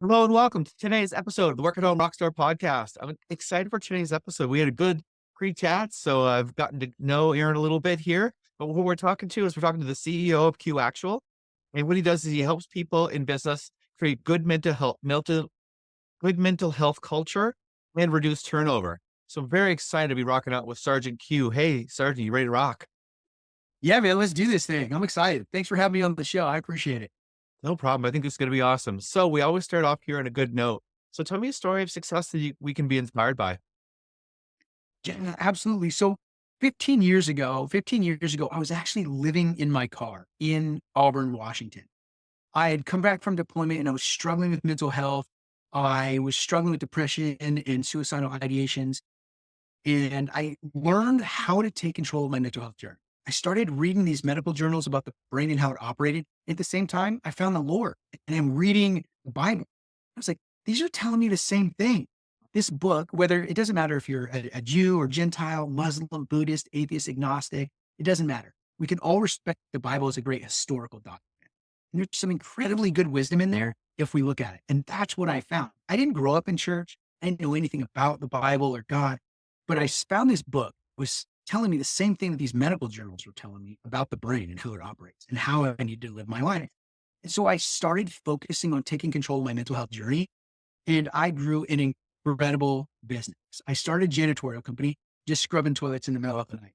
Hello and welcome to today's episode of the Home Rockstar Podcast. I'm excited for today's episode. We had a good pre-chat, so I've gotten to know Aaron a little bit here. But what we're talking to is we're talking to the CEO of Q Actual, and what he does is he helps people in business create good mental health culture and reduce turnover. So I'm very excited to be rocking out with Sergeant Q. Hey, Sergeant, you ready to rock? Yeah, man, let's do this thing. I'm excited. Thanks for having me on the show. I appreciate it. No problem. I think this is going to be awesome. So we always start off here on a good note. So tell me a story of success that we can be inspired by. Yeah, absolutely. So 15 years ago, I was actually living in my car in Auburn, Washington. I had come back from deployment and I was struggling with mental health. I was struggling with depression and suicidal ideations. And I learned how to take control of my mental health journey. I started reading these medical journals about the brain and how it operated. At the same time, I found the Lord and I'm reading the Bible. I was like, these are telling me the same thing. This book, whether it doesn't matter if you're a Jew or Gentile, Muslim, Buddhist, atheist, agnostic, it doesn't matter. We can all respect the Bible as a great historical document. And there's some incredibly good wisdom in there if we look at it. And that's what I found. I didn't grow up in church. I didn't know anything about the Bible or God, but I found this book was telling me the same thing that these medical journals were telling me about the brain and how it operates and how I need to live my life. And so I started focusing on taking control of my mental health journey, and I grew an incredible business. I started a janitorial company, just scrubbing toilets in the middle of the night.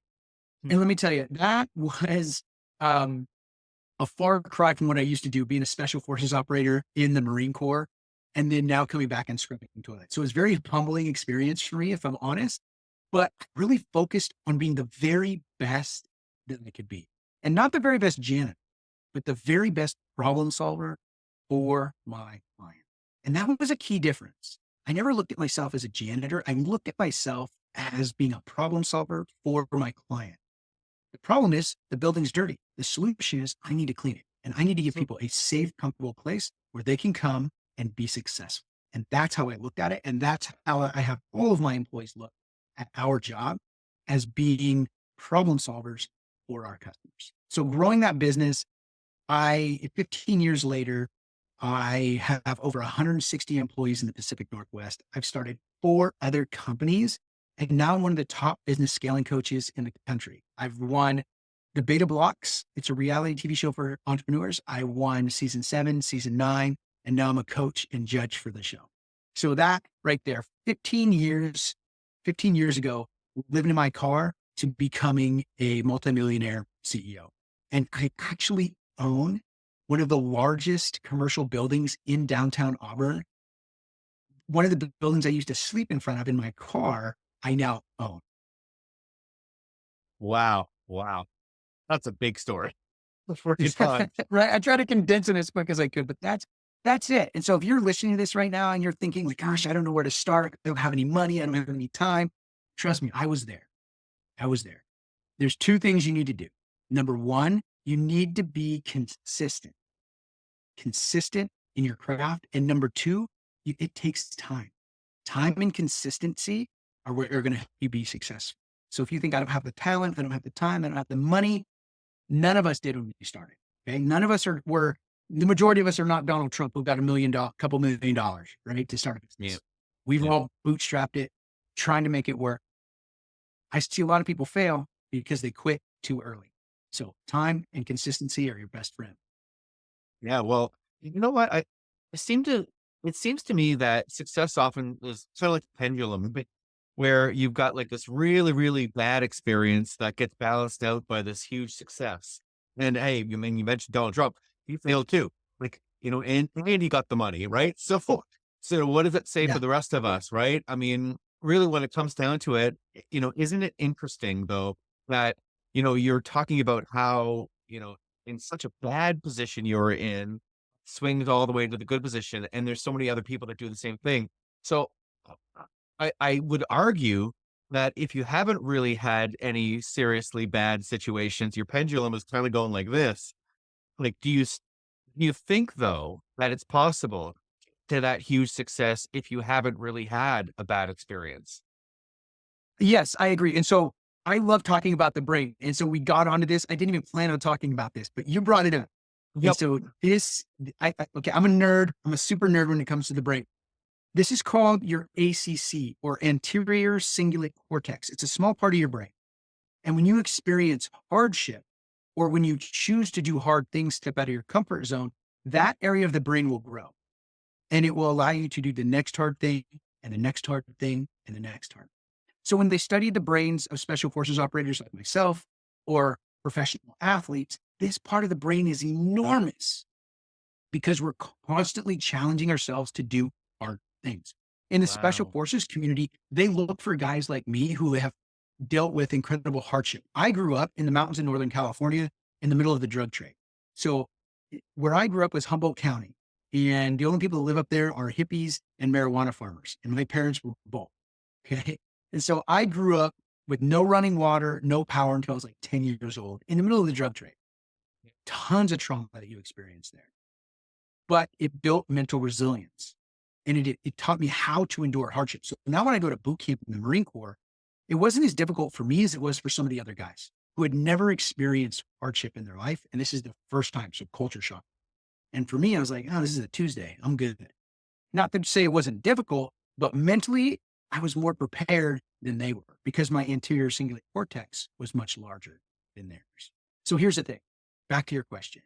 Hmm. And let me tell you, that was um, a far cry from what I used to do, being a special forces operator in the Marine Corps, and then now coming back and scrubbing toilets. So it was a very humbling experience for me, if I'm honest, but I really focused on being the very best that I could be. And not the very best janitor, but the very best problem solver for my client. And that was a key difference. I never looked at myself as a janitor. I looked at myself as being a problem solver for my client. The problem is the building's dirty. The solution is I need to clean it and I need to give people a safe, comfortable place where they can come and be successful. And that's how I looked at it. And that's how I have all of my employees look at our job as being problem solvers for our customers. So growing that business, 15 years later, I have over 160 employees in the Pacific Northwest. I've started 4 other companies, and now I'm one of the top business scaling coaches in the country. I've won the Beta Blocks. It's a reality TV show for entrepreneurs. I won season 7, season 9, and now I'm a coach and judge for the show. So that right there, 15 years ago, living in my car to becoming a multimillionaire CEO. And I actually own one of the largest commercial buildings in downtown Auburn. One of the buildings I used to sleep in front of in my car, I now own. Wow. Wow. That's a big story. That's pretty fun. Right. I try to condense it as quick as I could, but that's it. And so if you're listening to this right now and you're thinking like, gosh, I don't know where to start. I don't have any money. I don't have any time. Trust me, I was there. I was there. There's 2 things you need to do. Number 1, you need to be consistent in your craft. And number 2, it takes time. Time and consistency are what are going to help you be successful. So if you think I don't have the talent, I don't have the time, I don't have the money, none of us did when we started. Okay. None of us the majority of us are not Donald Trump who got couple $1 million, right? To start a Yeah. business. We've Yeah. all bootstrapped it, trying to make it work. I see a lot of people fail because they quit too early. So time and consistency are your best friend. Yeah. Well, you know what? I seem to, it seems to me that success often is sort of like a pendulum, but where you've got like this really, really bad experience that gets balanced out by this huge success. And hey, you mentioned Donald Trump, he failed too. Like, and he got the money, right? So what does it say for Yeah. the rest of us, right? I mean, really, when it comes down to it, isn't it interesting though that, you're talking about how, in such a bad position you're in, swings all the way to the good position, and there's so many other people that do the same thing. So I would argue that if you haven't really had any seriously bad situations, your pendulum is kind of going like this. Like, do you think though that it's possible to that huge success if you haven't really had a bad experience? Yes, I agree. And so I love talking about the brain. And so we got onto this. I didn't even plan on talking about this, but you brought it up. And Yep. so okay, I'm a nerd. I'm a super nerd when it comes to the brain. This is called your ACC, or anterior cingulate cortex. It's a small part of your brain. And when you experience hardship, or when you choose to do hard things, step out of your comfort zone, that area of the brain will grow, and it will allow you to do the next hard thing and the next hard thing and the next hard. So when they studied the brains of special forces operators like myself or professional athletes, this part of the brain is enormous because we're constantly challenging ourselves to do hard things. In the special Wow. forces community, they look for guys like me who have dealt with incredible hardship. I grew up in the mountains in Northern California in the middle of the drug trade. So where I grew up was Humboldt County. And the only people that live up there are hippies and marijuana farmers. And my parents were both. Okay. And so I grew up with no running water, no power until I was like 10 years old in the middle of the drug trade. Tons of trauma that you experience there, but it built mental resilience, and it taught me how to endure hardship. So now when I go to boot camp in the Marine Corps, it wasn't as difficult for me as it was for some of the other guys who had never experienced hardship in their life. And this is the first time. So culture shock. And for me, I was like, oh, this is a Tuesday. I'm good. Not to say it wasn't difficult, but mentally, I was more prepared than they were because my anterior cingulate cortex was much larger than theirs. So here's the thing, back to your question.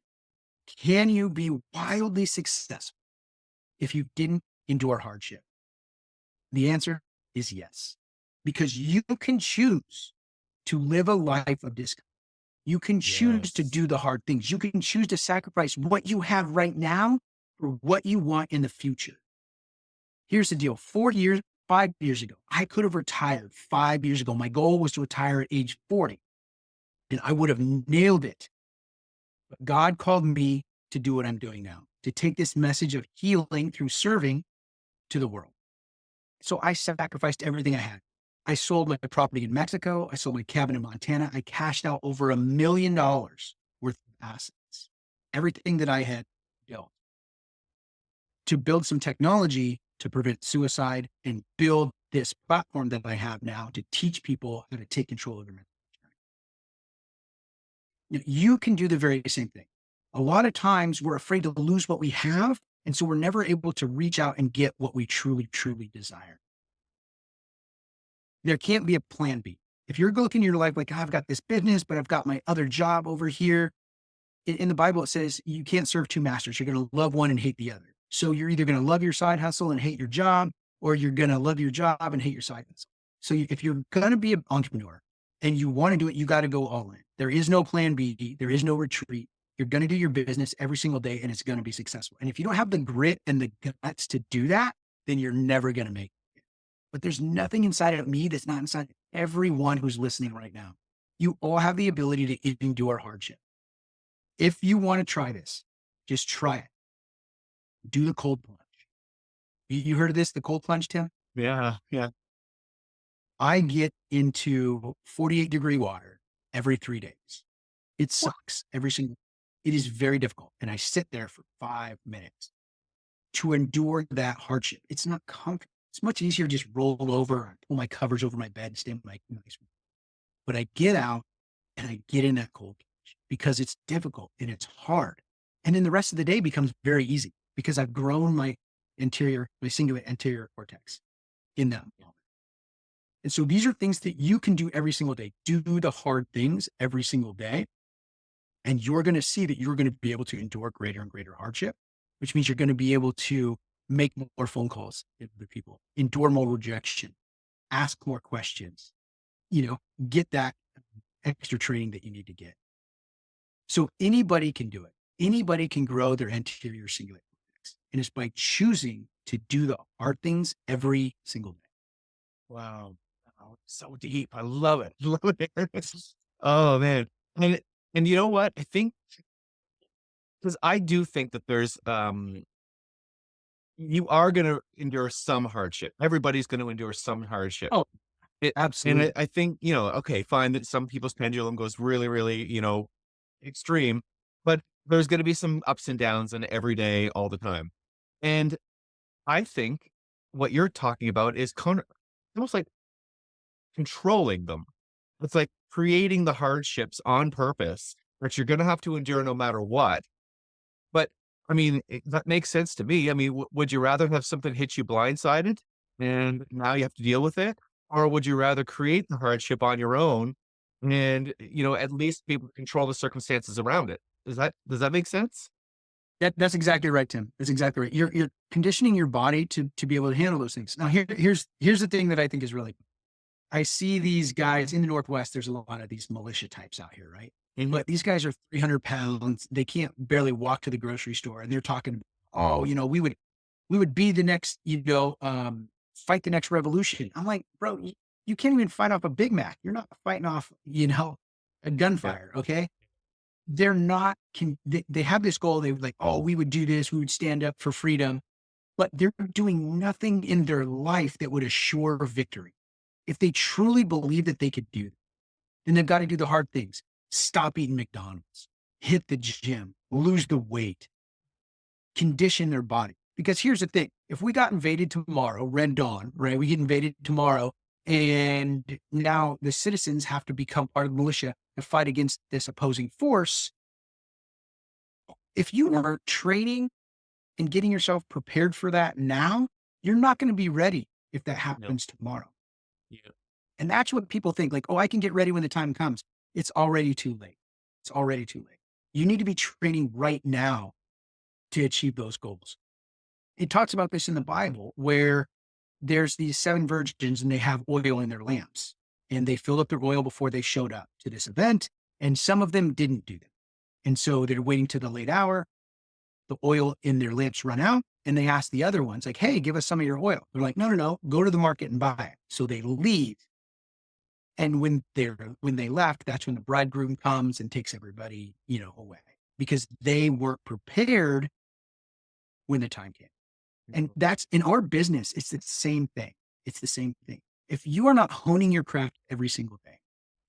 Can you be wildly successful if you didn't endure hardship? The answer is yes, because you can choose to live a life of discomfort. You can choose to Yes. do the hard things. You can choose to sacrifice what you have right now for what you want in the future. Here's the deal. 4 years, 5 years ago, I could have retired 5 years ago. My goal was to retire at age 40, and I would have nailed it. But God called me to do what I'm doing now, to take this message of healing through serving to the world. So I sacrificed everything I had. I sold my property in Mexico. I sold my cabin in Montana. I cashed out over $1 million worth of assets, everything that I had built, to build some technology to prevent suicide and build this platform that I have now to teach people how to take control of their mental health. You can do the very same thing. A lot of times we're afraid to lose what we have. And so we're never able to reach out and get what we truly, truly desire. There can't be a plan B. If you're looking in your life like, "Oh, I've got this business, but I've got my other job over here." In the Bible, it says you can't serve two masters. You're going to love one and hate the other. So you're either going to love your side hustle and hate your job, or you're going to love your job and hate your side hustle. So if you're going to be an entrepreneur and you want to do it, you got to go all in. There is no plan B. There is no retreat. You're going to do your business every single day and it's going to be successful. And if you don't have the grit and the guts to do that, then you're never going to make it. But there's nothing inside of me that's not inside of everyone who's listening right now. You all have the ability to endure hardship. If you want to try this, just try it. Do the cold plunge. You heard of this, the cold plunge, Tim? Yeah. Yeah. I get into 48-degree water every 3 days. It What? sucks every single. It is very difficult. And I sit there for 5 minutes to endure that hardship. It's not comfortable. It's much easier to just roll over and pull my covers over my bed and stay in my nice room. But I get out and I get in that cold plunge because it's difficult and it's hard. And then the rest of the day becomes very easy because I've grown my cingulate anterior cortex in that moment. And so these are things that you can do every single day. Do the hard things every single day. And you're going to see that you're going to be able to endure greater and greater hardship, which means you're going to be able to make more phone calls with other people, endure more rejection, ask more questions, get that extra training that you need to get. So anybody can do it. Anybody can grow their anterior cingulate cortex. And it's by choosing to do the hard things every single day. Wow. Wow. So deep. I love it. Love it. Oh man. And and you know what? I think because I do think that there's you are gonna endure some hardship. Everybody's gonna endure some hardship. Oh, It and I absolutely. I think, okay, fine that some people's pendulum goes really, really, extreme, but there's gonna be some ups and downs in every day all the time. And I think what you're talking about is almost like controlling them. It's like creating the hardships on purpose that you're gonna have to endure no matter what. I mean, that makes sense to me. I mean, would you rather have something hit you blindsided and now you have to deal with it? Or would you rather create the hardship on your own and, at least be able to control the circumstances around it? Does that make sense? That's exactly right, Tim. That's exactly right. You're conditioning your body to be able to handle those things. Now, here's the thing that I think is really, I see these guys in the Northwest. There's a lot of these militia types out here, right? Hmm. But these guys are 300 pounds. They can't barely walk to the grocery store, and they're talking, oh, we would be the next, fight the next revolution. I'm like, bro, you can't even fight off a Big Mac. You're not fighting off, a Yeah. gunfire. Okay. They're not, they have this goal. They would like, oh, we would do this. We would stand up for freedom, but they're doing nothing in their life that would assure victory. If they truly believe that they could do that, then they've got to do the hard things. Stop eating McDonald's, hit the gym, lose the weight, condition their body. Because here's the thing, if we got invaded tomorrow, Red Dawn, right? We get invaded tomorrow, and now the citizens have to become part of the militia to fight against this opposing force. If you are training and getting yourself prepared for that now, you're not going to be ready if that No. happens tomorrow. Yeah. And that's what people think, like, oh, I can get ready when the time comes. It's already too late. It's already too late. You need to be training right now to achieve those goals. It talks about this in the Bible where there's these seven virgins and they have oil in their lamps and they filled up their oil before they showed up to this event. And some of them didn't do that. And so they're waiting to the late hour. The oil in their lamps run out. And they ask the other ones, like, hey, give us some of your oil. They're like, no, no, no, go to the market and buy it. So they leave. And when they left, that's when the bridegroom comes and takes everybody, away because they weren't prepared when the time came. And that's in our business. It's the same thing. It's the same thing. If you are not honing your craft every single day,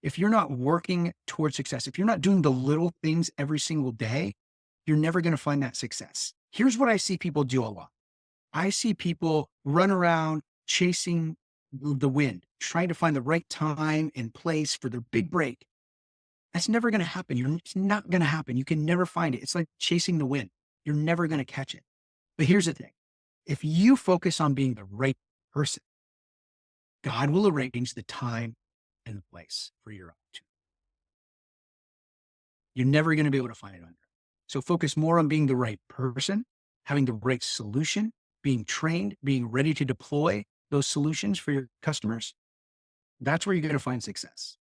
if you're not working towards success, if you're not doing the little things every single day, you're never going to find that success. Here's what I see people do a lot. I see people run around chasing the wind, trying to find the right time and place for their big break. That's never going to happen. It's not going to happen. You can never find it. It's like chasing the wind. You're never going to catch it. But here's the thing. If you focus on being the right person, God will arrange the time and the place for your opportunity. You're never going to be able to find it under. So focus more on being the right person, having the right solution, being trained, being ready to deploy those solutions for your customers. That's where you're going to find success.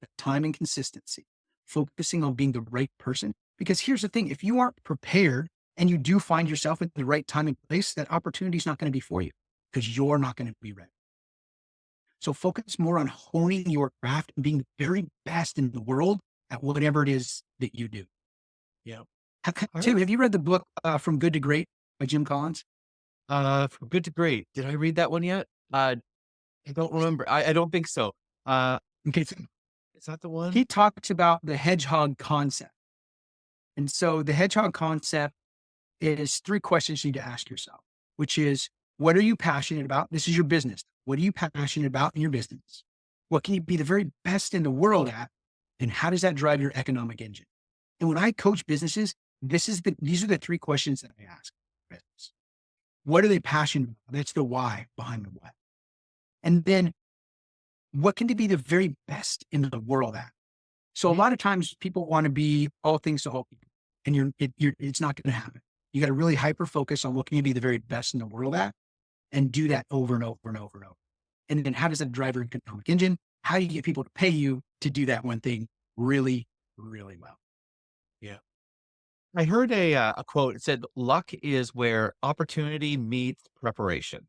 The time and consistency, focusing on being the right person. Because here's the thing, if you aren't prepared and you do find yourself at the right time and place, that opportunity is not going to be for you because you're not going to be ready. So focus more on honing your craft and being the very best in the world at whatever it is that you do. Yeah. Tim, have you read the book From Good to Great by Jim Collins? From good to great. Did I read that one yet? I don't remember. I don't think so. Uh, Okay, so is that the one? he talks about the hedgehog concept. And so the hedgehog concept is three questions you need to ask yourself, which is, what are you passionate about? This is your business. What are you passionate about in your business? What can you be the very best in the world at? And how does that drive your economic engine? And when I coach businesses, these are the three questions that I ask business. What are they passionate about? That's the why behind the what. And then what can they be the very best in the world at? So a Mhm. lot of times people want to be all things to all people, and it's not going to happen. You got to really hyper focus on what can you be the very best in the world at, and do that over and over and over and over. And then how does that drive your economic engine? How do you get people to pay you to do that one thing really, really well? Yeah. I heard a quote. It said, "Luck is where opportunity meets preparation."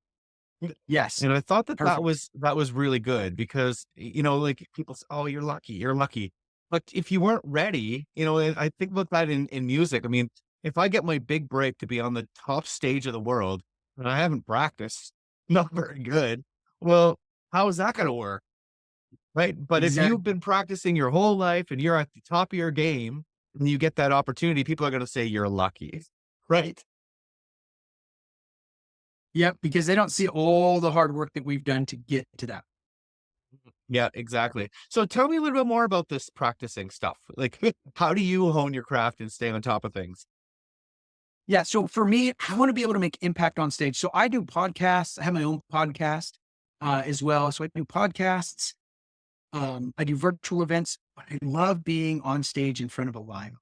Yes, And I thought that that perfect. was that was really good because, like people say, "Oh, you're lucky, you're lucky." But if you weren't ready, and I think about that in music. I mean, if I get my big break to be on the top stage of the world and I haven't practiced, not very good, well, how is that going to work? Right? But if you've Exactly. been practicing your whole life and you're at the top of your game and you get that opportunity, people are going to say you're lucky. Right? Yep, because they don't see all the hard work that we've done to get to that. Yeah, exactly. So tell me a little bit more about this practicing stuff. Like, how do you hone your craft and stay on top of things? Yeah. So for me, I want to be able to make impact on stage. So I do podcasts. I have my own podcast as well. So I do podcasts. I do virtual events, but I love being on stage in front of a live.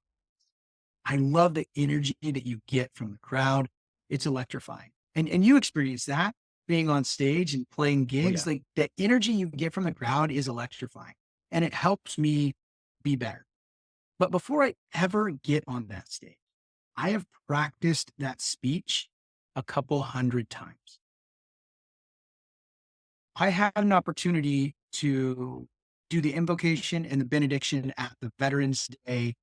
I love the energy that you get from the crowd. It's electrifying. And you experience that being on stage and playing Oh gigs, yeah. like the energy you get from the crowd is electrifying and it helps me be better. But before I ever get on that stage, I have practiced that speech a couple hundred times. I had an opportunity to do the invocation and the benediction at the Veterans Day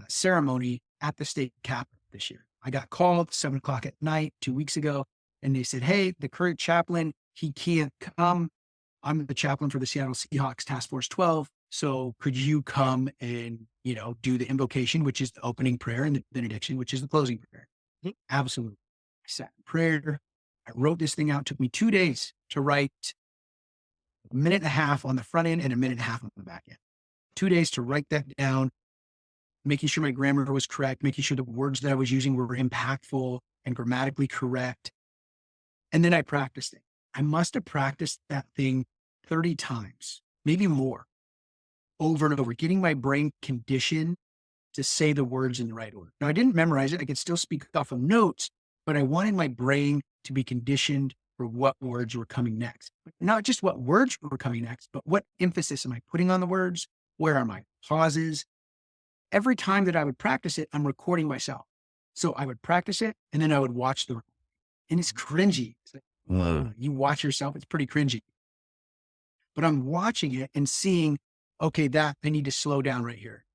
ceremony at the state capitol this year. I got called 7 o'clock at night 2 weeks ago, and they said, "Hey, the current chaplain, he can't come. I'm the chaplain for the Seattle Seahawks Task Force 12. So could you come and, do the invocation, which is the opening prayer, and the benediction, which is the closing prayer?" Mhm. Absolutely. I sat in prayer. I wrote this thing out. It took me 2 days to write a minute and a half on the front end and a minute and a half on the back end. 2 days to write that down, making sure my grammar was correct, making sure the words that I was using were impactful and grammatically correct. And then I practiced it. I must have practiced that thing 30 times, maybe more, over and over, getting my brain conditioned to say the words in the right order. Now, I didn't memorize it. I could still speak off of notes, but I wanted my brain to be conditioned for what words were coming next. But not just what words were coming next, but what emphasis am I putting on the words? Where are my pauses? Every time that I would practice it, I'm recording myself. So I would practice it and then I would watch and it's cringy. It's like, you watch yourself, it's pretty cringy. But I'm watching it and seeing, okay, that I need to slow down right here.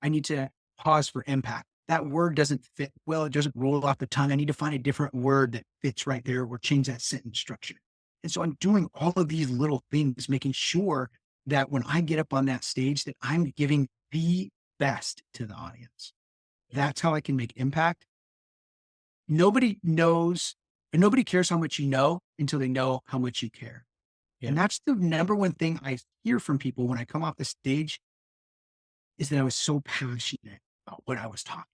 I need to pause for impact. That word doesn't fit well. It doesn't roll off the tongue. I need to find a different word that fits right there or change that sentence structure. And so I'm doing all of these little things, making sure that when I get up on that stage, that I'm giving the best to the audience. That's how I can make impact. Nobody knows and nobody cares how much you know until they know how much you care. And Yeah. that's the number one thing I hear from people when I come off the stage is that I was so passionate about what I was talking.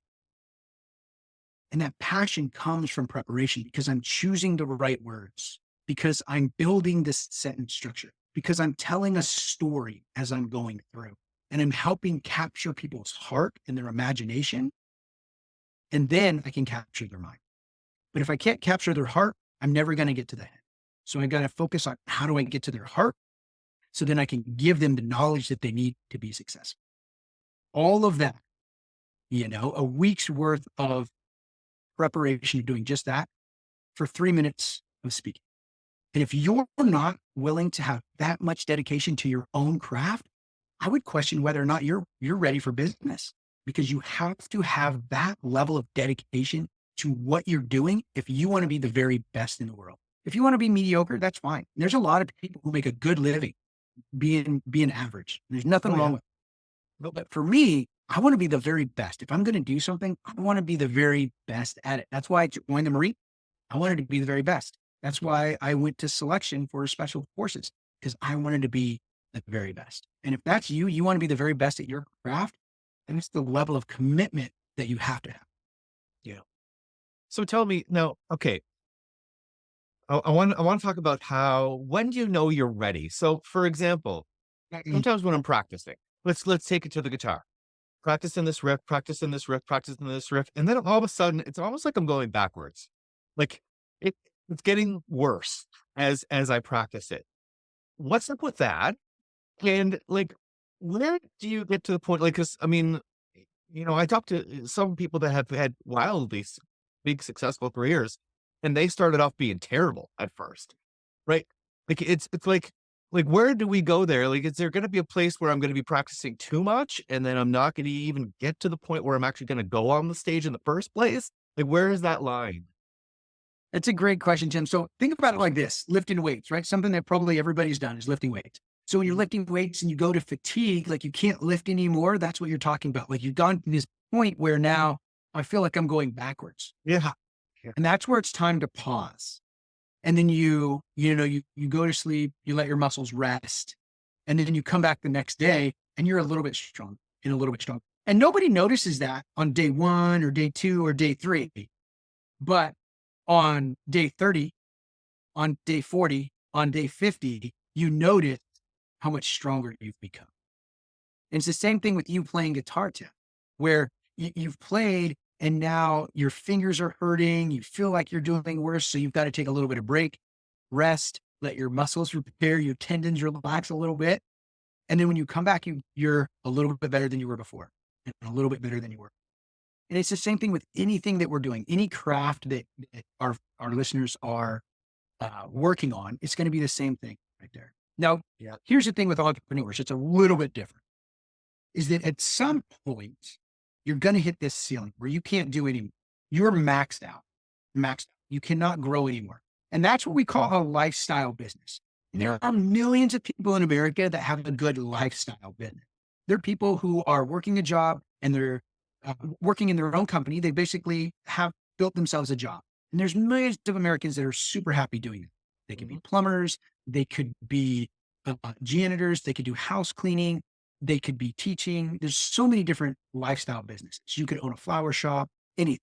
And that passion comes from preparation because I'm choosing the right words, because I'm building this sentence structure, because I'm telling a story as I'm going through, and I'm helping capture people's heart and their imagination. And then I can capture their mind. But if I can't capture their heart, I'm never going to get to the head. So I got to focus on how do I get to their heart so then I can give them the knowledge that they need to be successful. All of that, a week's worth of preparation of doing just that for 3 minutes of speaking. And if you're not willing to have that much dedication to your own craft, I would question whether or not you're ready for business because you have to have that level of dedication to what you're doing if you want to be the very best in the world. If you want to be mediocre, that's fine. There's a lot of people who make a good living being average. There's nothing Oh wrong yeah. with it. Nope. But for me, I want to be the very best. If I'm going to do something, I want to be the very best at it. That's why I joined the Marine. I wanted to be the very best. That's why I went to selection for special forces because I wanted to be the very best. And if that's you, you want to be the very best at your craft, then it's the level of commitment that you have to have. Yeah. So tell me now, okay, I want to talk about when do you know you're ready? So for example, Mm. sometimes when I'm practicing, let's take it to the guitar. Practicing this riff, practicing this riff, practicing this riff, and then all of a sudden it's almost like I'm going backwards. Like it it's getting worse as I practice it. What's up with that? And like where do you get to the point like cuz I mean, I talked to some people that have had big successful careers and they started off being terrible at first. Right? Like it's like where do we go there? Like is there going to be a place where I'm going to be practicing too much and then I'm not going to even get to the point where I'm actually going to go on the stage in the first place? Like where is that line? It's a great question, Tim. So think about it like this, lifting weights, right? Something that probably everybody's done is lifting weights. So when you're Mhm. lifting weights and you go to fatigue, like you can't lift anymore, that's what you're talking about. Like you've gone to this point where now I feel like I'm going backwards. Yeah. Yeah. And that's where it's time to pause. And then you go to sleep, you let your muscles rest, and then you come back the next day and you're a little bit strong and a little bit stronger. And nobody notices that on day 1 or day 2 or day 3. But on day 30, on day 40, on day 50, you notice how much stronger you've become. And it's the same thing with you playing guitar, Tim, where you've played and now your fingers are hurting. You feel like you're doing worse. So you've got to take a little bit of break, rest, let your muscles repair, your tendons relax a little bit. And then when you come back, you're a little bit better than you were before and a little bit better than you were. And it's the same thing with anything that we're doing, any craft that our listeners are working on. It's going to be the same thing right there. Now, Yeah. here's the thing with entrepreneurs. It's a little bit different is that at some point you're going to hit this ceiling where you can't do anymore. You're maxed out, maxed out. You cannot grow anymore. And that's what we call a lifestyle business. And there are millions of people in America that have a good lifestyle business. They're people who are working a job and they're working in their own company. They basically have built themselves a job. And there's millions of Americans that are super happy doing it. They could be plumbers. They could be janitors. They could do house cleaning. They could be teaching. There's so many different lifestyle businesses. You could own a flower shop, anything.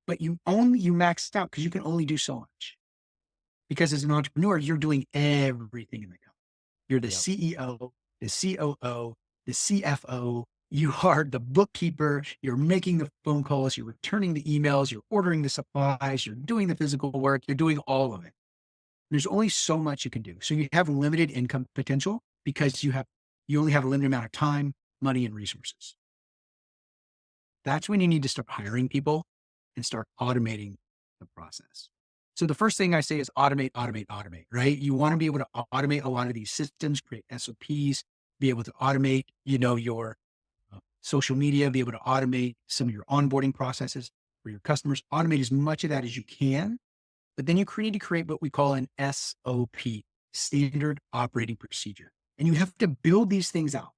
But you maxed out because you can only do so much. Because as an entrepreneur, you're doing everything in the company. You're the CEO, the COO, the CFO. You are the bookkeeper. You're making the phone calls. You're returning the emails. You're ordering the supplies. You're doing the physical work. You're doing all of it. There's only so much you can do. So you have limited income potential because you only have a limited amount of time, money, and resources. That's when you need to start hiring people and start automating the process. So the first thing I say is automate, automate, automate, right? You want to be able to automate a lot of these systems, create SOPs, be able to automate, your social media, be able to automate some of your onboarding processes for your customers, automate as much of that as you can. But then you need to create what we call an SOP, standard operating procedure. And you have to build these things out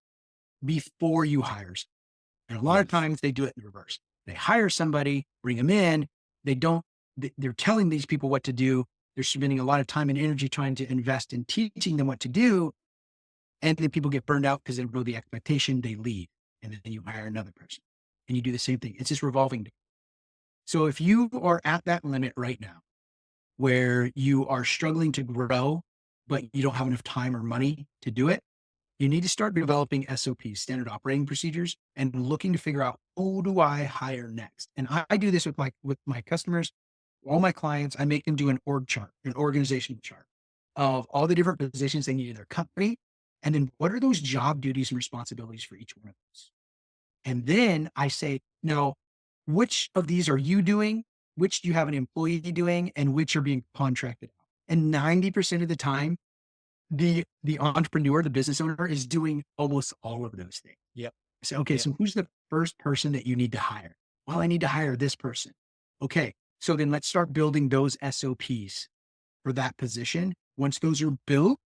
before you hire someone. And a lot of times they do it in reverse. They hire somebody, bring them in. They're telling these people what to do. They're spending a lot of time and energy trying to invest in teaching them what to do. And then people get burned out because they don't know the expectation. They leave. And then you hire another person and you do the same thing. It's just revolving. So if you are at that limit right now, where you are struggling to grow, but you don't have enough time or money to do it, you need to start developing SOPs, standard operating procedures, and looking to figure out who do I hire next. And I do this with my customers, all my clients. I make them do an org chart, an organizational chart of all the different positions they need in their company. And then what are those job duties and responsibilities for each one of those? And then I say, now, which of these are you doing? Which do you have an employee doing? And which are being contracted out? And 90% of the time, the entrepreneur, the business owner is doing almost all of those things. Yep. So, okay, so who's the first person that you need to hire? Well, I need to hire this person. Okay. So then let's start building those SOPs for that position. Once those are built,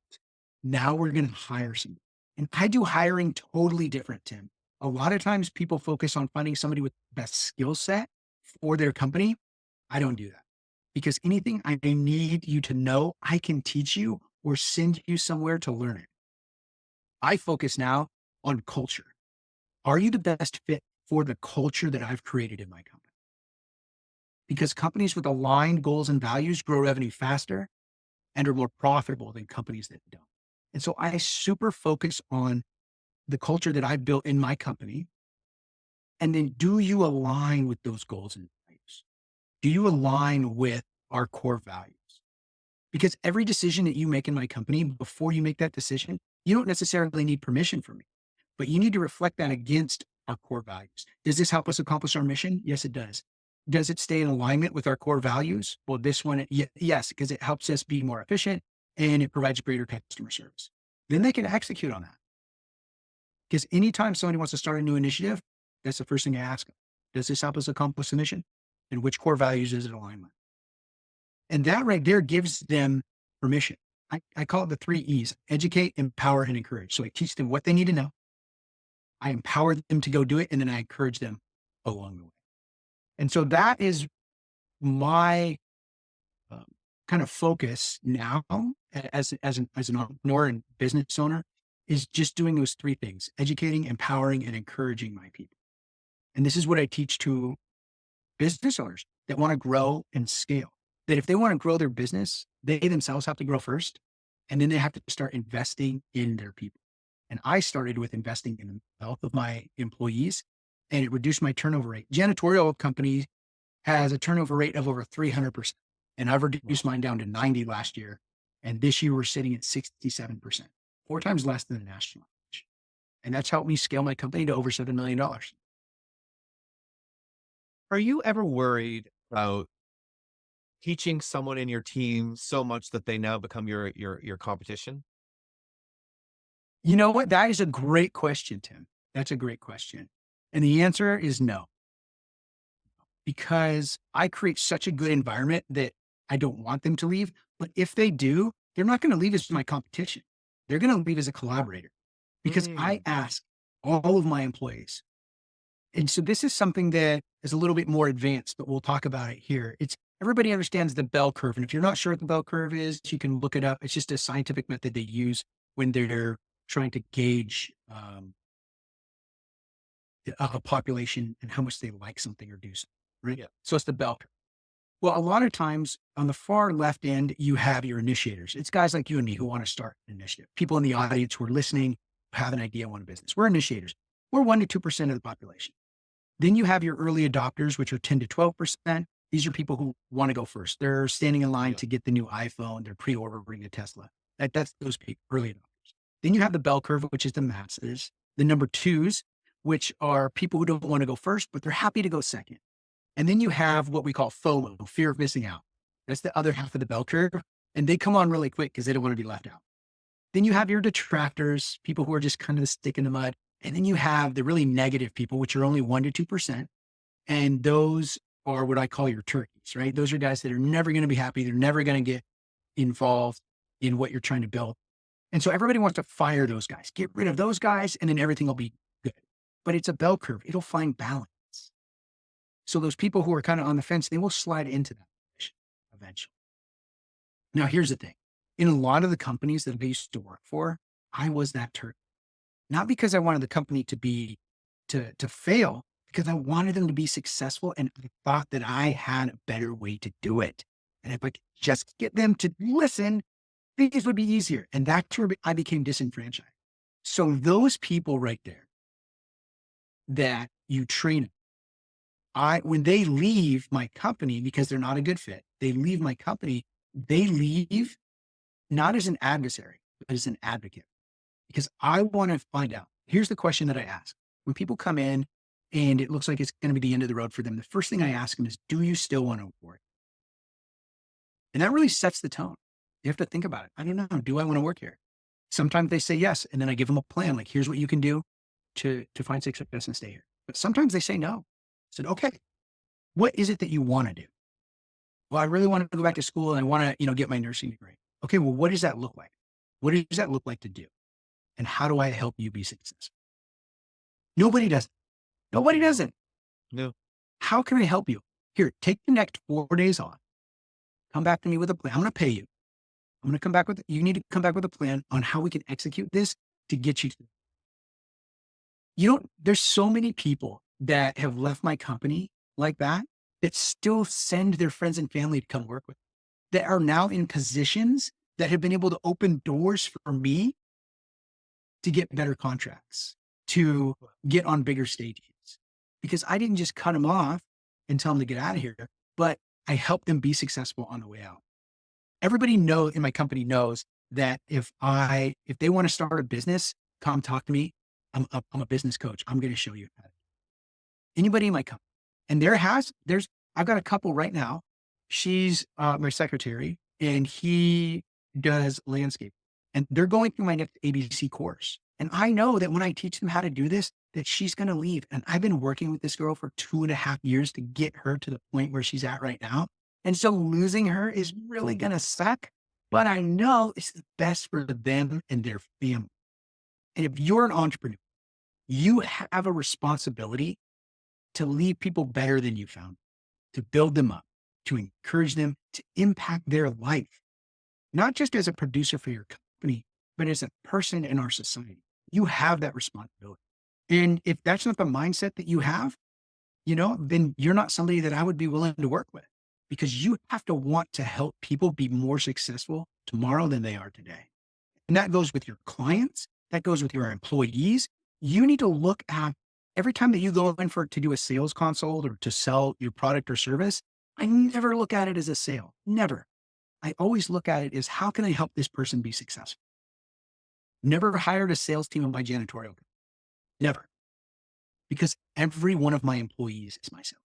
now we're going to hire somebody. And I do hiring totally different, Tim. A lot of times people focus on finding somebody with the best skill set for their company. I don't do that because anything I need you to know, I can teach you or send you somewhere to learn it. I focus now on culture. Are you the best fit for the culture that I've created in my company? Because companies with aligned goals and values grow revenue faster and are more profitable than companies that don't. And so I super focus on the culture that I've built in my company. And then do you align with those goals and values? Do you align with our core values? Because every decision that you make in my company, before you make that decision, you don't necessarily need permission from me, but you need to reflect that against our core values. Does this help us accomplish our mission? Yes, it does. Does it stay in alignment with our core values? Well, this one, yes, because it helps us be more efficient and it provides greater customer service. Then they can execute on that. Because anytime somebody wants to start a new initiative, that's the first thing I ask them. Does this help us accomplish the mission? And which core values is it aligned with? And that right there gives them permission. I call it the 3 E's: educate, empower, and encourage. So I teach them what they need to know. I empower them to go do it. And then I encourage them along the way. And so that is my kind of focus now as an entrepreneur and business owner, is just doing those 3 things: educating, empowering, and encouraging my people. And this is what I teach to business owners that want to grow and scale. That if they want to grow their business, they themselves have to grow first. And then they have to start investing in their people. And I started with investing in the health of my employees, and it reduced my turnover rate. Janitorial company has a turnover rate of over 300%. And I've Wow. reduced mine down to 90 last year. And this year we're sitting at 67%, 4 times less than the national average. And that's helped me scale my company to over $7 million. Are you ever worried about teaching someone in your team so much that they now become your competition? You know what? That is a great question, Tim. That's a great question. And the answer is no, because I create such a good environment that I don't want them to leave. But if they do, they're not going to leave as my competition. They're going to leave as a collaborator because I Mm, ask all of my employees. And so this is something that is a little bit more advanced, but we'll talk about it here. It's everybody understands the bell curve. And if you're not sure what the bell curve is, you can look it up. It's just a scientific method they use when they're trying to gauge a population and how much they like something or do something, right? yeah, So it's the bell curve. Well, a lot of times on the far left end, you have your initiators. It's guys like you and me who want to start an initiative. People in the audience who are listening, who have an idea, want a business. We're initiators. We're 1 to 2% of the population. Then you have your early adopters, which are 10 to 12%. These are people who want to go first. They're standing in line yeah. to get the new iPhone. They're pre-ordering a Tesla. That's those people, early adopters. Then you have the bell curve, which is the masses. The number twos, which are people who don't want to go first, but they're happy to go second. And then you have what we call FOMO, fear of missing out. That's the other half of the bell curve. And they come on really quick because they don't want to be left out. Then you have your detractors, people who are just kind of the stick in the mud. And then you have the really negative people, which are only 1 to 2%. And those are what I call your turkeys, right? Those are guys that are never going to be happy. They're never going to get involved in what you're trying to build. And so everybody wants to fire those guys, get rid of those guys, and then everything will be good. But it's a bell curve. It'll find balance. So those people who are kind of on the fence, they will slide into that position eventually. Now, here's the thing. In a lot of the companies that I used to work for, I was that turkey. Not because I wanted the company to fail, because I wanted them to be successful and I thought that I had a better way to do it. And if I could just get them to listen, things would be easier. And that's where I became disenfranchised. So those people right there that you train, when they leave my company because they're not a good fit, they leave my company, they leave not as an adversary, but as an advocate. Because I want to find out. Here's the question that I ask. When people come in and it looks like it's going to be the end of the road for them, the first thing I ask them is, do you still want to work? And that really sets the tone. You have to think about it. I don't know. Do I want to work here? Sometimes they say yes. And then I give them a plan. Like, here's what you can do to find success and stay here. But sometimes they say no. I said, okay, what is it that you want to do? Well, I really want to go back to school and I want to, get my nursing degree. Okay. Well, what does that look like? What does that look like to do? And how do I help you be successful? Nobody does it. Nobody does it. No. How can I help you? Here, take the next 4 days off. Come back to me with a plan. I'm going to pay you. I'm going to come back with, you need to come back with a plan on how we can execute this to get you to, there's so many people that have left my company like that, that still send their friends and family to come work with, that are now in positions that have been able to open doors for me to get better contracts, to get on bigger stages. Because I didn't just cut them off and tell them to get out of here, but I helped them be successful on the way out. Everybody in my company knows that if they want to start a business, come talk to me. I'm a business coach. I'm going to show you how to. Anybody in my company. And I've got a couple right now. She's my secretary and he does landscape. And they're going through my next ABC course. And I know that when I teach them how to do this, that she's going to leave. And I've been working with this girl for 2.5 years to get her to the point where she's at right now. And so losing her is really going to suck, but I know it's the best for them and their family. And if you're an entrepreneur, you have a responsibility to leave people better than you found, to build them up, to encourage them, to impact their life, not just as a producer for your company, but as a person in our society. You have that responsibility. And if that's not the mindset that you have, then you're not somebody that I would be willing to work with, because you have to want to help people be more successful tomorrow than they are today. And that goes with your clients. That goes with your employees. You need to look at every time that you go in to do a sales consult or to sell your product or service. I never look at it as a sale. Never. I always look at it as, how can I help this person be successful? Never hired a sales team in my janitorial. Never. Because every one of my employees is myself.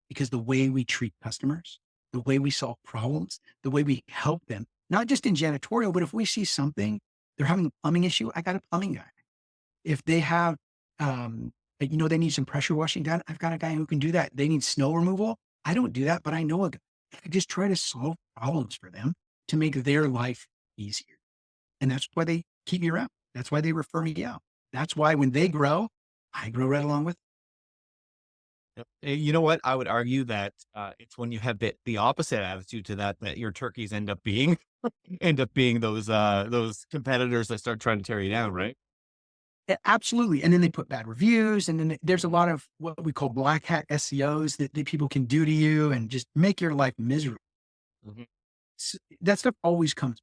Because the way we treat customers, the way we solve problems, the way we help them, not just in janitorial, but if we see something, they're having a plumbing issue, I got a plumbing guy. If they have, they need some pressure washing done, I've got a guy who can do that. They need snow removal. I don't do that, but I know a guy. I just try to solve problems for them to make their life easier. And that's why they keep me around. That's why they refer me out. That's why when they grow, I grow right along with them. Yep. You know what? I would argue that it's when you have the opposite attitude to that, that your turkeys end up being those competitors that start trying to tear you down, right? Yeah, absolutely. And then they put bad reviews. And then there's a lot of what we call black hat SEOs that people can do to you and just make your life miserable. Mhm. That stuff always comes.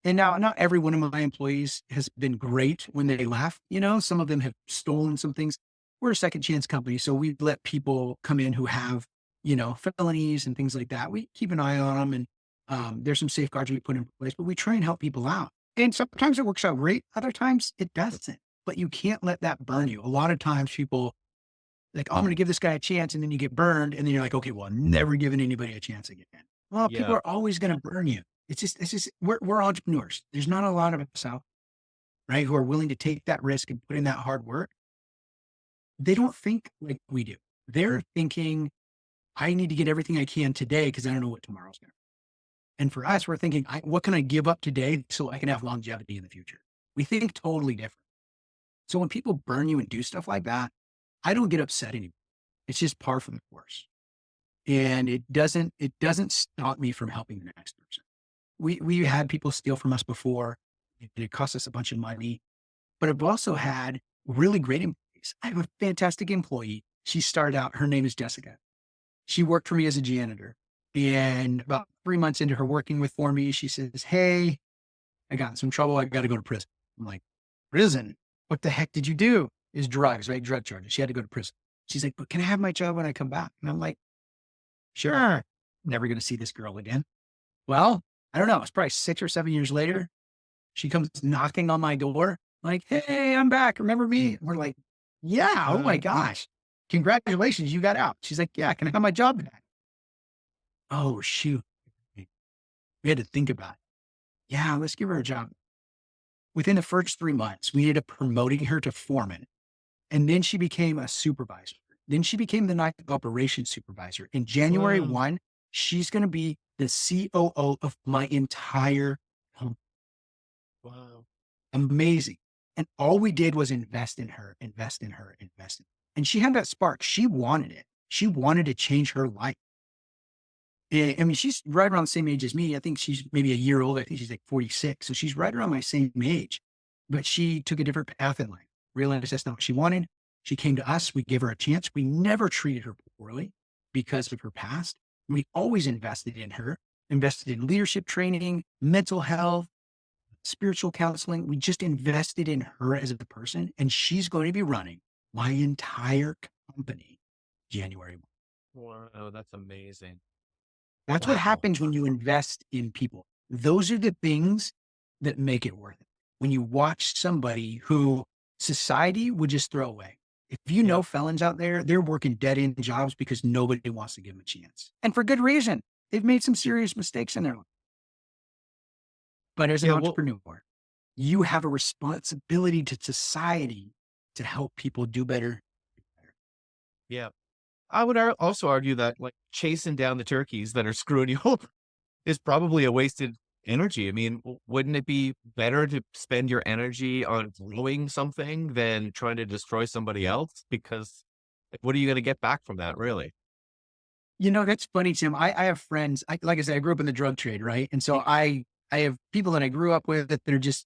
And now, not every one of my employees has been great when they left. Some of them have stolen some things. We're a second chance company. So we let people come in who have, felonies and things like that. We keep an eye on them, and there's some safeguards we put in place, but we try and help people out. And sometimes it works out great. Other times it doesn't, but you can't let that burn you. A lot of times people like, oh, I'm going to give this guy a chance. And then you get burned. And then you're like, okay, well, I'm never giving anybody a chance again. Well, people Yeah. are always going to burn you. It's just, we're entrepreneurs. There's not a lot of us out, right, who are willing to take that risk and put in that hard work. They don't think like we do. They're thinking, I need to get everything I can today because I don't know what tomorrow's going to be. And for us, we're thinking, what can I give up today so I can have longevity in the future? We think totally different. So when people burn you and do stuff like that, I don't get upset anymore. It's just par for the course. And it doesn't stop me from helping the next person. We had people steal from us before. It cost us a bunch of money, but I've also had really great employees. I have a fantastic employee. She started out, her name is Jessica. She worked for me as a janitor. And about 3 months into her working for me, she says, hey, I got in some trouble. I got to go to prison. I'm like, prison? What the heck did you do? Is drugs, right? Drug charges. She had to go to prison. She's like, but can I have my job when I come back? And I'm like, sure. Never going to see this girl again. Well, I don't know. It's probably 6 or 7 years later. She comes knocking on my door like, hey, I'm back. Remember me? And we're like, yeah. Oh my gosh. Congratulations. You got out. She's like, yeah, can I have my job back? Oh, shoot. We had to think about it. Yeah, let's give her a job. Within the first 3 months, we ended up promoting her to foreman. And then she became a supervisor. Then she became the night operations supervisor. In January Wow. 1, she's going to be the COO of my entire home. Wow. Amazing. And all we did was invest in her, invest in her, invest in her. And she had that spark. She wanted it. She wanted to change her life. I mean, she's right around the same age as me. I think she's maybe a year old. I think she's like 46. So she's right around my same age. But she took a different path in life, realized that's not what she wanted. She came to us. We gave her a chance. We never treated her poorly because of her past. We always invested in her, invested in leadership training, mental health, spiritual counseling. We just invested in her as a person. And she's going to be running my entire company January 1. Wow. That's amazing. That's what Wow. happens when you invest in people. Those are the things that make it worth it. When you watch somebody who society would just throw away. If you know Yep. felons out there, they're working dead end jobs because nobody wants to give them a chance. And for good reason. They've made some serious mistakes in their life. But as an Yeah. Well, entrepreneur, you have a responsibility to society to help people do better. yeah. I would also argue that like chasing down the turkeys that are screwing you over is probably a wasted energy. I mean, wouldn't it be better to spend your energy on growing something than trying to destroy somebody else? Because like, what are you going to get back from that, really? That's funny, Tim. I have friends. Like I said, I grew up in the drug trade, right? And so I have people that I grew up with that they're just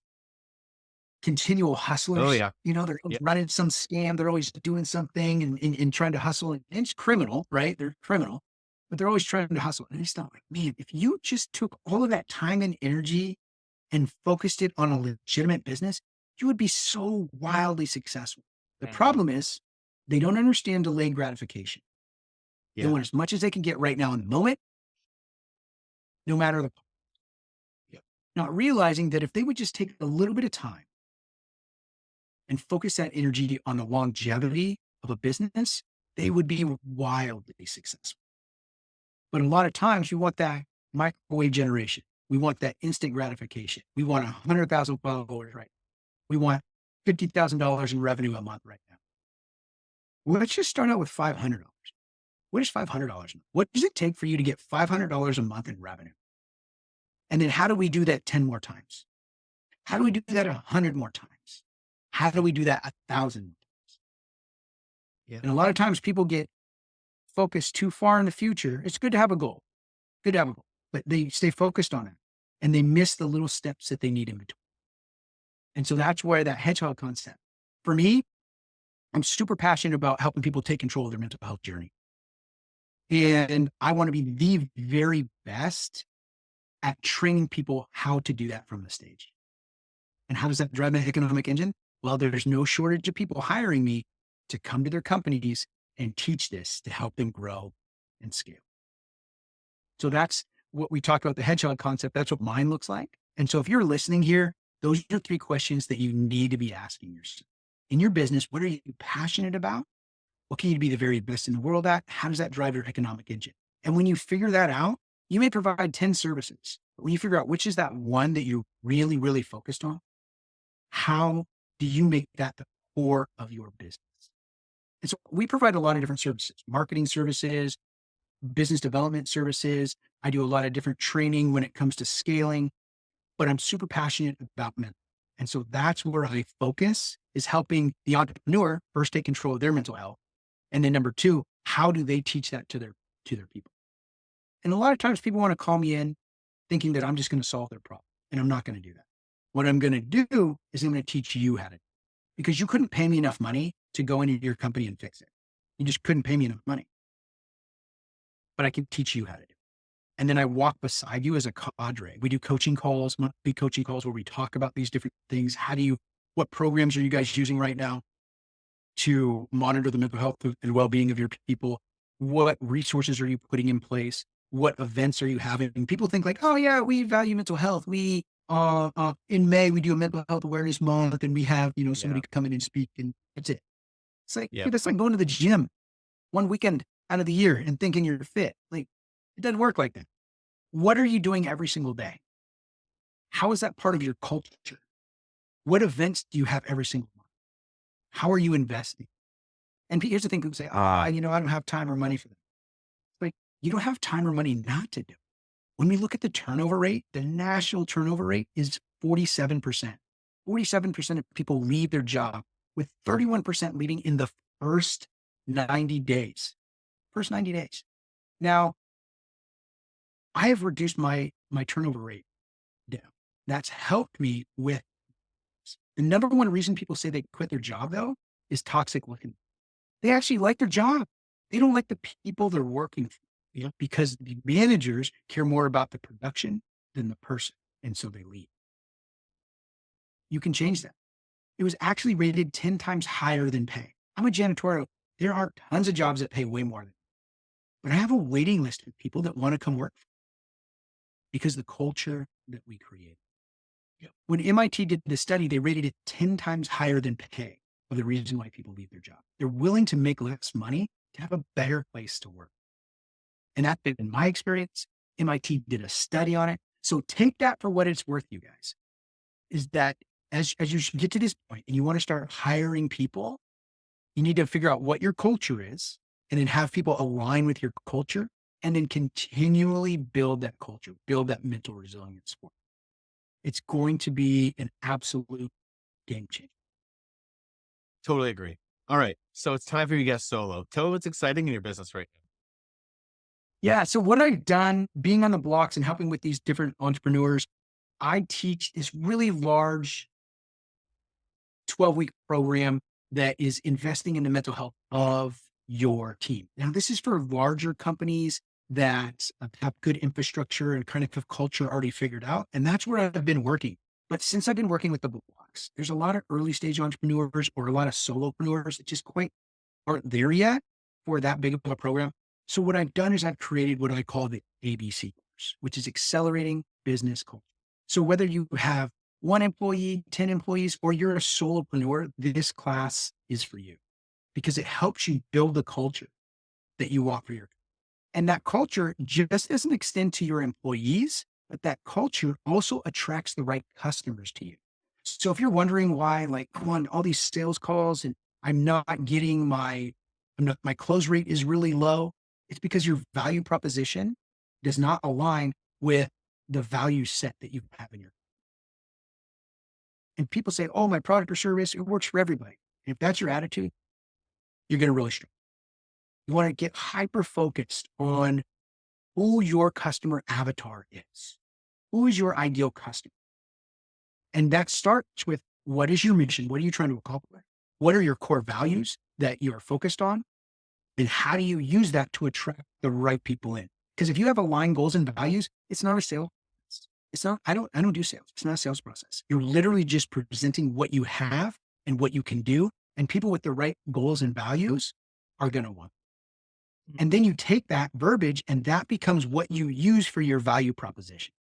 continual Oh, hustlers. yeah. They're always Yeah. running some scam. They're always doing something and trying to hustle. And it's criminal, right? They're criminal, but they're always trying to hustle. And it's not like, man, if you just took all of that time and energy and focused it on a legitimate business, you would be so wildly successful. The Mhm. problem is they don't understand delayed gratification. They Yeah. want as much as they can get right now in the moment, no matter the, Yeah. not realizing that if they would just take a little bit of time and focus that energy on the longevity of a business, they would be wildly successful. But a lot of times we want that microwave generation. We want that instant gratification. We want 100,000 followers right. We want $50,000 in revenue a month right now. Well, let's just start out with $500. What is $500? What does it take for you to get $500 a month in revenue? And then how do we do that 10 more times? How do we do that 100 more times? How do we do that 1,000 more times? Yeah. And a lot of times people get focused too far in the future. It's good to have a goal, good to have a goal, but they stay focused on it and they miss the little steps that they need in between. And so that's where that hedgehog concept, for me, I'm super passionate about helping people take control of their mental health journey. And I want to be the very best at training people how to do that from the stage. And how does that drive my economic engine? Well, there's no shortage of people hiring me to come to their companies and teach this to help them grow and scale. So that's what we talk about the hedgehog concept. That's what mine looks like. And so if you're listening here, those are 3 questions that you need to be asking yourself. In your business, what are you passionate about? What can you be the very best in the world at? How does that drive your economic engine? And when you figure that out, you may provide 10 services. But when you figure out which is that one that you're really, really focused on, how do you make that the core of your business? And so we provide a lot of different services, marketing services, business development services. I do a lot of different training when it comes to scaling, but I'm super passionate about mental. And so that's where I focus, is helping the entrepreneur first take control of their mental health. And then number 2, how do they teach that to their people? And a lot of times people want to call me in thinking that I'm just going to solve their problem. And I'm not going to do that. What I'm going to do is I'm going to teach you how to do it, because you couldn't pay me enough money to go into your company and fix it. You just couldn't pay me enough money, but I can teach you how to do it. And then I walk beside you as a cadre. We do coaching calls, monthly coaching calls where we talk about these different things. What programs are you guys using right now to monitor the mental health and well-being of your people? What resources are you putting in place? What events are you having? And people think like, oh yeah, we value mental health. In May, we do a mental health awareness month and we have, Yeah. somebody come in and speak and that's it. It's like, Yeah. dude, that's like going to the gym one weekend out of the year and thinking you're fit. Like, it doesn't work like that. What are you doing every single day? How is that part of your culture? What events do you have every single month? How are you investing? And here's the thing, people say, I don't have time or money for that. Like, you don't have time or money not to do it. When we look at the turnover rate, the national turnover rate is 47%. 47% of people leave their job, with 31% leaving in the first 90 days. First 90 days. Now, I have reduced my turnover rate down. That's helped me with the number one reason people say they quit their job though is toxic work. They actually like their job. They don't like the people they're working for. Yeah. Because the managers care more about the production than the person. And so they leave. You can change that. It was actually rated 10 times higher than pay. I'm a janitorial. There are tons of jobs that pay way more than, but I have a waiting list of people that want to come work for me because the culture that we create. Yeah. When MIT did the study, they rated it 10 times higher than pay of the reason why people leave their job. They're willing to make less money to have a better place to work. And that's been my experience. MIT did a study on it. So take that for what it's worth, you guys, is that as you get to this point and you want to start hiring people, you need to figure out what your culture is and then have people align with your culture and then continually build that culture, build that mental resilience for it. It's going to be an absolute game changer. Totally agree. All right. So it's time for you to get solo. Tell me what's exciting in your business right now. Yeah. So what I've done being on the blocks and helping with these different entrepreneurs, I teach this really large 12-week program that is investing in the mental health of your team. Now, this is for larger companies that have good infrastructure and kind of culture already figured out. And that's where I've been working. But since I've been working with the blocks, there's a lot of early stage entrepreneurs or a lot of solopreneurs that just quite aren't there yet for that big of a program. So what I've done is I've created what I call the ABC course, which is accelerating business culture. So whether you have 1 employee, 10 employees, or you're a solopreneur, this class is for you because it helps you build the culture that you want for your. And that culture just doesn't extend to your employees, but that culture also attracts the right customers to you. So if you're wondering why, like, I'm on all these sales calls and I'm not getting my close rate is really low, it's because your value proposition does not align with the value set that you have in your. And people say, oh, my product or service, it works for everybody. And if that's your attitude, you're going to really struggle. You want to get hyper focused on who your customer avatar is. Who is your ideal customer? And that starts with what is your mission? What are you trying to accomplish? What are your core values that you are focused on? And how do you use that to attract the right people in? Because if you have aligned goals and values, it's not a sale. It's not, I don't do sales. It's not a sales process. You're literally just presenting what you have and what you can do. And people with the right goals and values are going to want. And then you take that verbiage and that becomes what you use for your value proposition.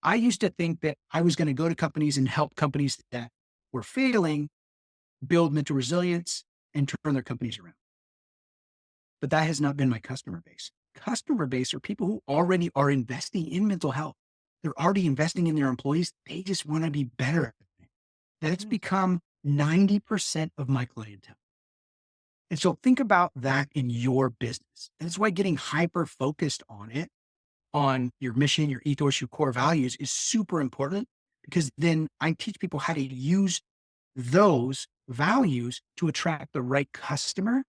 I used to think that I was going to go to companies and help companies that were failing build mental resilience and turn their companies around. But that has not been my customer base. Customer base are people who already are investing in mental health. They're already investing in their employees. They just want to be better at it. That's become 90% of my clientele. And so think about that in your business. And that's why getting hyper focused on it, on your mission, your ethos, your core values is super important because then I teach people how to use those values to attract the right customer.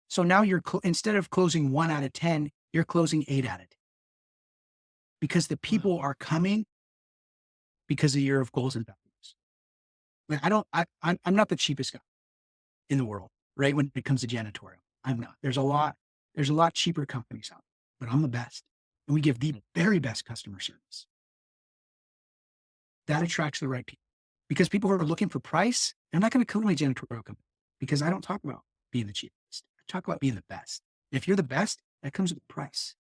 So now you're, instead of closing 1 out of 10, you're closing 8 out of 10 because the people are coming because of your goals and values. I'm not the cheapest guy in the world, right? When it comes to janitorial, I'm not. There's a lot cheaper companies out there, but I'm the best. And we give the very best customer service. That attracts the right people because people who are looking for price, they're not going to come to my janitorial company because I don't talk about being the cheapest. I talk about being the best. If you're the best, that comes with price.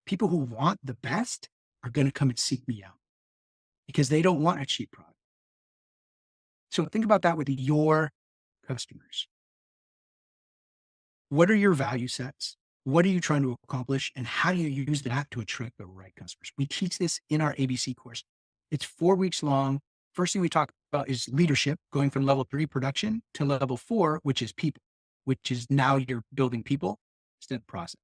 People who want the best are going to come and seek me out because they don't want a cheap product. So think about that with your customers. What are your value sets? What are you trying to accomplish? And how do you use that to attract the right customers? We teach this in our ABC course. It's 4 weeks long. First thing we talk about is leadership, going from level 3 production to level 4, which is people, which is now you're building people instead of process.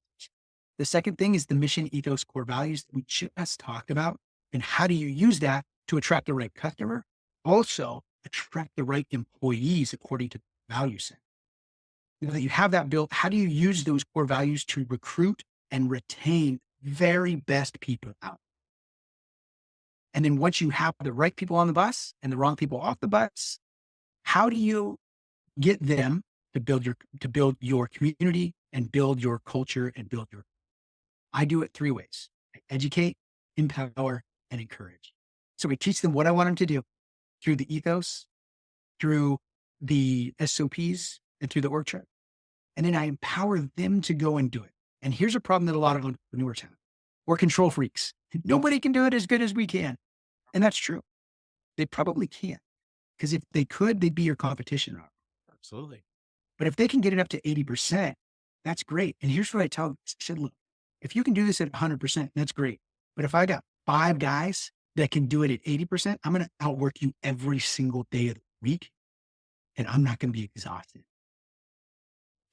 The second thing is the mission, ethos, core values that we just talked about. And how do you use that to attract the right customer? Also attract the right employees according to the value set. Now that you have that built, how do you use those core values to recruit and retain very best people out? And then once you have the right people on the bus and the wrong people off the bus, how do you get them to build your community and build your culture and build your. I do it 3 ways: I educate, empower, and encourage. So we teach them what I want them to do through the ethos, through the SOPs, and through the org chart. And then I empower them to go and do it. And here's a problem that a lot of entrepreneurs have. We're control freaks. Nobody can do it as good as we can. And that's true. They probably can't. Because if they could, they'd be your competition. Absolutely. But if they can get it up to 80%, that's great. And here's what I tell them. I said, look, if you can do this at 100%, that's great. But if I got 5 guys that can do it at 80%, I'm going to outwork you every single day of the week. And I'm not going to be exhausted.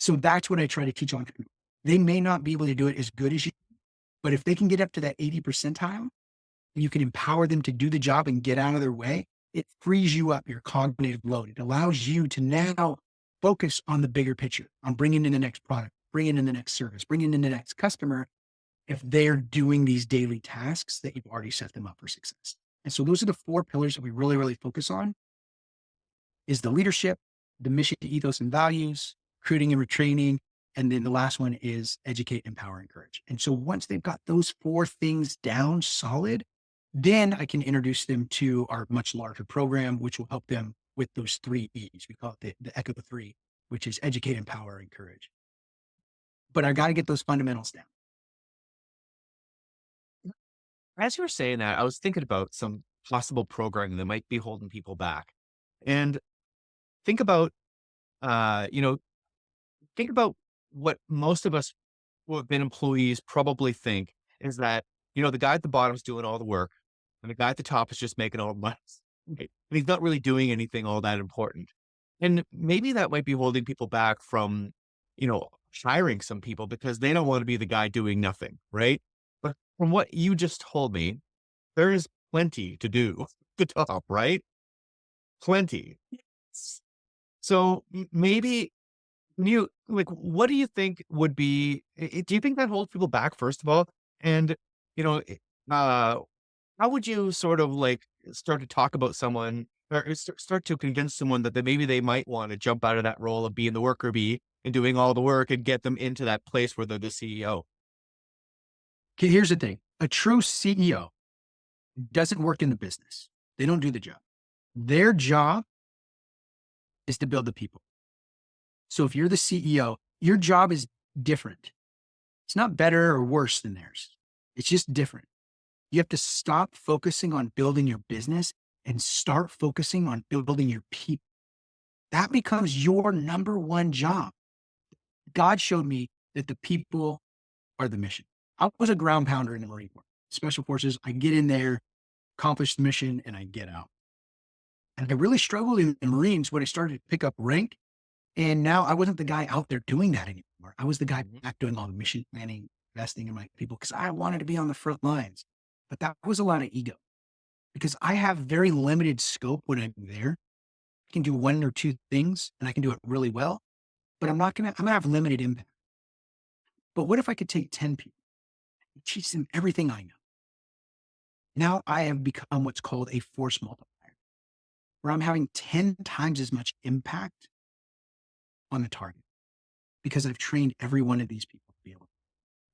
So that's what I try to teach entrepreneurs. They may not be able to do it as good as you, but if they can get up to that 80 percentile, and you can empower them to do the job and get out of their way, it frees you up your cognitive load. It allows you to now focus on the bigger picture, on bringing in the next product, bringing in the next service, bringing in the next customer, if they're doing these daily tasks that you've already set them up for success. And so those are the 4 pillars that we really, really focus on is the leadership, the mission, ethos, and values, recruiting and retraining. And then the last one is educate, empower, encourage. And so once they've got those four things down solid, then I can introduce them to our much larger program, which will help them with those three E's. We call it the ECHO 3, which is educate, empower, encourage. But I got to get those fundamentals down. As you were saying that, I was thinking about some possible programming that might be holding people back. And think about, you know, think about what most of us who have been employees probably think is that, the guy at the bottom is doing all the work and the guy at the top is just making all the money. Right? And he's not really doing anything all that important. And maybe that might be holding people back from, hiring some people because they don't want to be the guy doing nothing. Right. But from what you just told me, there is plenty to do at the top, right? Plenty. So maybe what do you think would be, do you think that holds people back, first of all? And, you know, it- uh, how would you sort of start to talk about someone or start to convince someone that maybe they might want to jump out of that role of being the worker bee and doing all the work and get them into that place where they're the CEO? Okay, here's the thing. A true CEO doesn't work in the business. They don't do the job. Their job is to build the people. So if you're the CEO, your job is different. It's not better or worse than theirs. It's just different. You have to stop focusing on building your business and start focusing on building your people. That becomes your number one job. God showed me that the people are the mission. I was a ground pounder in the Marine Corps, Special Forces. I get in there, accomplish the mission, and I get out. And I really struggled in the Marines when I started to pick up rank. And now I wasn't the guy out there doing that anymore. I was the guy Mhm. back doing all the mission planning, investing in my people because I wanted to be on the front lines. But that was a lot of ego because I have very limited scope when I'm there. I can do one or two things and I can do it really well, but I'm gonna have limited impact. But what if I could take 10 people and teach them everything I know? Now I have become what's called a force multiplier, where I'm having 10 times as much impact on the target because I've trained every one of these people to be able.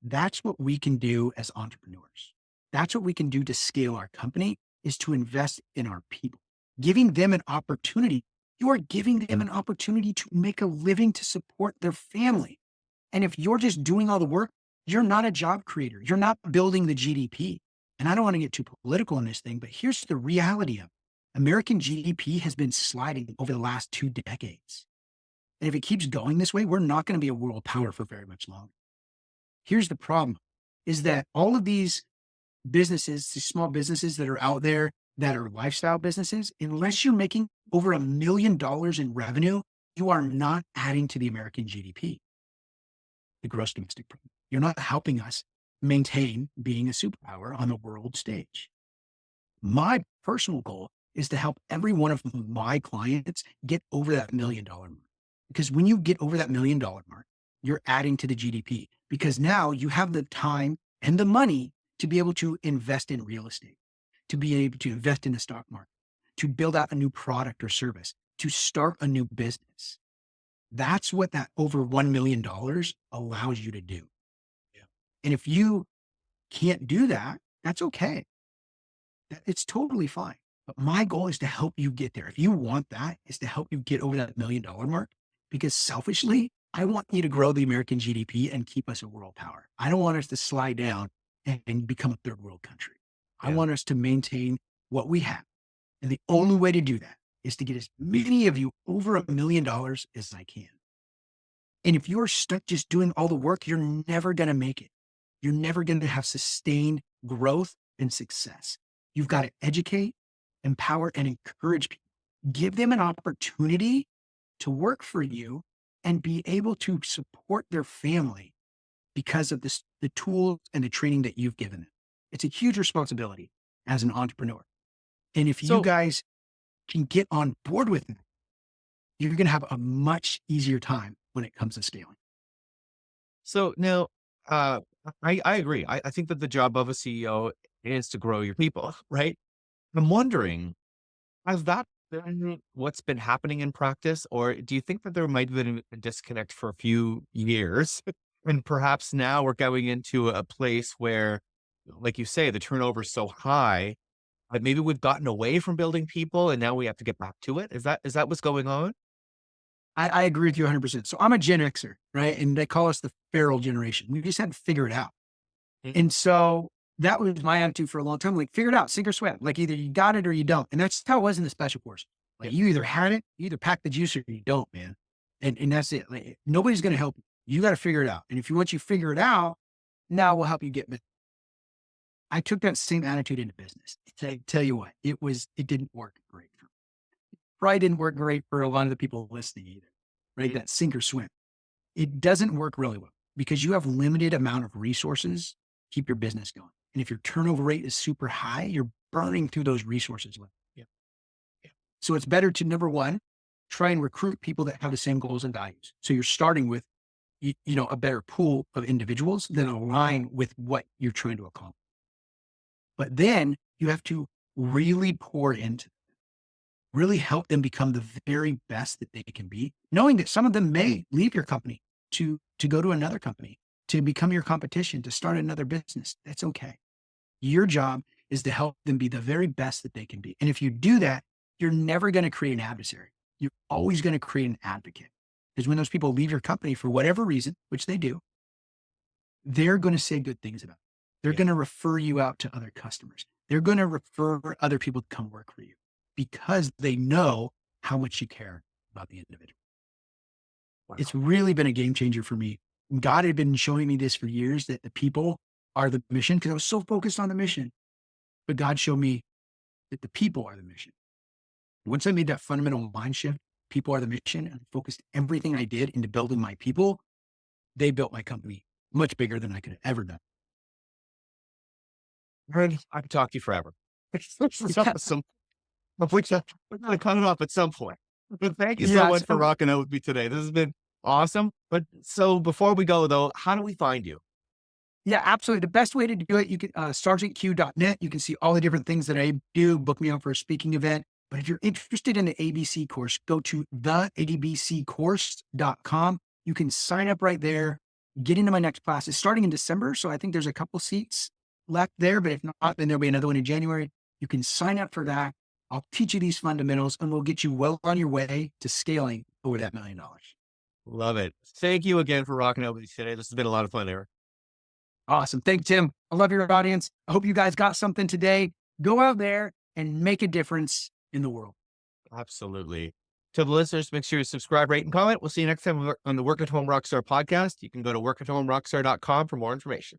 That's what we can do as entrepreneurs. That's what we can do to scale our company is to invest in our people, giving them an opportunity. You are giving them an opportunity to make a living to support their family. And if you're just doing all the work, you're not a job creator. You're not building the GDP. And I don't want to get too political on this thing, but here's the reality of it. American GDP has been sliding over the last 2 decades. And if it keeps going this way, we're not going to be a world power for very much longer. Here's the problem is that all of these businesses, these small businesses that are out there that are lifestyle businesses, unless you're making over $1 million in revenue, you are not adding to the American GDP, the gross domestic product. You're not helping us maintain being a superpower on the world stage. My personal goal is to help every one of my clients get over that $1 million mark. Because when you get over that $1 million mark, you're adding to the GDP because now you have the time and the money to be able to invest in real estate, to be able to invest in the stock market, to build out a new product or service, to start a new business. That's what that over $1 million allows you to do. Yeah. And if you can't do that, that's okay. It's totally fine. But my goal is to help you get there. If you want that, is to help you get over that $1 million mark. Because selfishly, I want you to grow the American GDP and keep us a world power. I don't want us to slide down and become a third world country. I Yeah. want us to maintain what we have. And the only way to do that is to get as many of you over $1 million as I can. And if you're stuck just doing all the work, you're never going to make it. You're never going to have sustained growth and success. You've got to educate, empower, and encourage people. Give them an opportunity to work for you and be able to support their family because of this, the tools and the training that you've given them. It's a huge responsibility as an entrepreneur. And if you So, guys can get on board with it, you're going to have a much easier time when it comes to scaling. so now, uh, I agree. I think that the job of a CEO is to grow your people, right? I'm wondering, has that been what's been happening in practice, or do you think that there might have been a disconnect for a few years, and perhaps now we're going into a place where, like you say, the turnover is so high that maybe we've gotten away from building people, and now we have to get back to it? Is that what's going on? I agree with you 100%. So I'm a Gen Xer, right? And they call us the feral generation. We just had to figure it out. Mm, And so that was my attitude for a long time. Like, figure it out, sink or swim. Like, either you got it or you don't. And that's how it was in the special force. yeah, Like, you either had it, you either pack the juice or you don't, man. And that's it. Like, nobody's going to help you. You got to figure it out. And if you once you figure it out, now we'll help you get. I took that same attitude into business. Tell you what, it didn't work great. Probably didn't work great for a lot of the people listening either, right? mm, That sink or swim. It doesn't work really well because you have limited amount of resources to keep your business going. And if your turnover rate is super high, you're burning through those resources. yeah, yeah, So it's better to, number one, try and recruit people that have the same goals and values. So you're starting with, a better pool of individuals that align with what you're trying to accomplish. But then you have to really pour into, really help them become the very best that they can be, knowing that some of them may leave your company to go to another company, to become your competition, to start another business. That's okay. Your job is to help them be the very best that they can be. And if you do that, you're never going to create an adversary. You're always going to create an advocate. Because when those people leave your company for whatever reason, which they do, they're going to say good things about it. They're yeah. going to refer you out to other customers. They're going to refer other people to come work for you because they know how much you care about the individual. It's Wow. really been a game changer for me. God had been showing me this for years, that the people are the mission, because I was so focused on the mission. But God showed me that the people are the mission. Once I made that fundamental mind shift, people are the mission, and focused everything I did into building my people, they built my company much bigger than I could have ever done. Aaron, I could talk to you forever. This is Yeah, awesome. Of which we're gonna cut it off at some point. But thank you so yeah. much for So rocking out with me today. This has been awesome. But so before we go though, how do we find you? yeah, absolutely. The best way to do it, you can sergeantq.net. You can see all the different things that I do. Book me out for a speaking event. But if you're interested in the ABC course, go to theabccourse.com. You can sign up right there, get into my next class. It's starting in December. So I think there's a couple seats left there. But if not, then there'll be another one in January. You can sign up for that. I'll teach you these fundamentals and we'll get you well on your way to scaling over that $1 million. Love it. Thank you again for rocking out with me today. This has been a lot of fun, Aaron. Awesome. Thanks, Tim. I love your audience. I hope you guys got something today. Go out there and make a difference in the world. Absolutely. To the listeners, make sure you subscribe, rate, and comment. We'll see you next time on the Work at Home Rockstar podcast. You can go to workathomerockstar.com for more information.